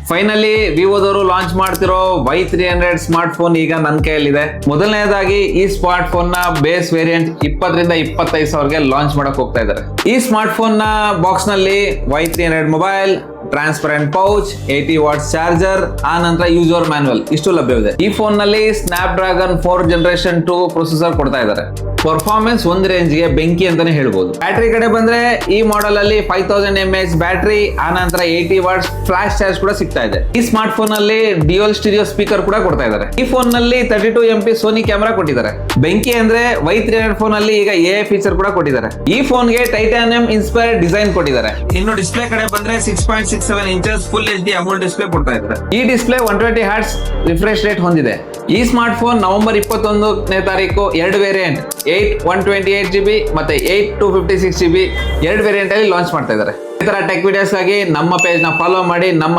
Finally ವಿವೋದವರು launch ಮಾಡ್ತಿರೋ Y300 smart phone ಈಗ ನನ್ನ ಕೈಯಲ್ಲಿದೆ. ಮೊದಲನೇದಾಗಿ ಈ ಸ್ಮಾರ್ಟ್ ಫೋನ್ ನ ಬೇಸ್ ವೇರಿಯಂಟ್ 20,000-25,000 ಸಾವಿರಗೆ ಲಾಂಚ್ ಮಾಡಕ್ ಹೋಗ್ತಾ ಇದ್ದಾರೆ. ಈ ಸ್ಮಾರ್ಟ್ ಫೋನ್ ನ ಬಾಕ್ಸ್ ನಲ್ಲಿ Y300 mobile, transparent pouch, 80 what's charger, ಆ ನಂತರ ಯೂಸರ್ ಮ್ಯಾನುವಲ್ ಇಷ್ಟು ಲಭ್ಯವಿದೆ. ಈ ಫೋನ್ ನಲ್ಲಿ ಸ್ನ್ಯಾಪ್ ಡ್ರ್ಯಾಗನ್ 4 ಜನರೇಷನ್ 2 ಪ್ರೊಸೆಸರ್ ಕೊಡ್ತಾ ಇದ್ದಾರೆ. ಪರ್ಫಾರ್ಮೆನ್ಸ್ ಒಂದ್ ರೇಂಜ್ ಗೆ ಬೆಂಕಿ ಅಂತಾನೆ ಹೇಳ್ಬೋದು. ಬ್ಯಾಟರಿ ಕಡೆ ಬಂದ್ರೆ ಈ ಮಾಡೆಲ್ ಅಲ್ಲಿ 5000 mAh ಬ್ಯಾಟರಿ, ಆ ನಂತರ 80 ವಾಟ್ಸ್ ಫ್ಲಾಶ್ ಚಾರ್ಜ್ ಕೂಡ ಸಿಗ್ತಾ ಇದೆ. ಈ ಸ್ಮಾರ್ಟ್ ಫೋನ್ ಅಲ್ಲಿ ಡ್ಯುಯಲ್ ಸ್ಟೀರಿಯೋ ಸ್ಪೀಕರ್ ಕೂಡ ಕೊಡ್ತಾ ಇದ್ದಾರೆ. ಈ ಫೋನ್ ನಲ್ಲಿ 32 MP ಸೋನಿ ಕ್ಯಾಮೆರಾ ಕೊಟ್ಟಿದ್ದಾರೆ. ಬೆಂಕಿ ಅಂದ್ರೆ Y300 ಫೋನ್ ಅಲ್ಲಿ ಈಗ AI ಫೀಚರ್ ಕೂಡ ಕೊಟ್ಟಿದ್ದಾರೆ. ಈ ಫೋನ್ ಗೆ ಟೈಟಾನಿಯಂ ಇನ್ಸ್ಪೈರ್ಡ್ ಡಿಸೈನ್ ಕೊಟ್ಟಿದ್ದಾರೆ. ಇನ್ನು ಡಿಸ್ಪ್ಲೇ ಕಡೆ ಬಂದ್ರೆ 6.67 ಇಂಚಸ್ ಫುಲ್ HD ಅಮೋಲ್ಡ್ ಡಿಸ್ಪ್ಲೇ ಕೊಡ್ತಾ ಇದ್ದಾರೆ. ಈ ಡಿಸ್ಪ್ಲೇ 120 ಹರ್ಟ್ಸ್ ರಿಫ್ರೆಶ್ ರೇಟ್ ಹೊಂದಿದೆ. ಈ ಸ್ಮಾರ್ಟ್ ಫೋನ್ ನವೆಂಬರ್ 21ನೇ ತಾರೀಕು ಎರಡು ವೇರಿಯಂಟ್ 8/128GB ಮತ್ತೆ 8/256GB ಎರಡು ವೇರಿಯಂಟ್ ಅಲ್ಲಿ ಲಾಂಚ್ ಮಾಡ್ತಾ ಇದ್ದಾರೆ. ಈ ತರ ಟೆಕ್ ವಿಡಿಯೋಸ್ ಆಗಿ ನಮ್ಮ ಪೇಜ್ ನ ಫಾಲೋ ಮಾಡಿ. ನಮ್ಮ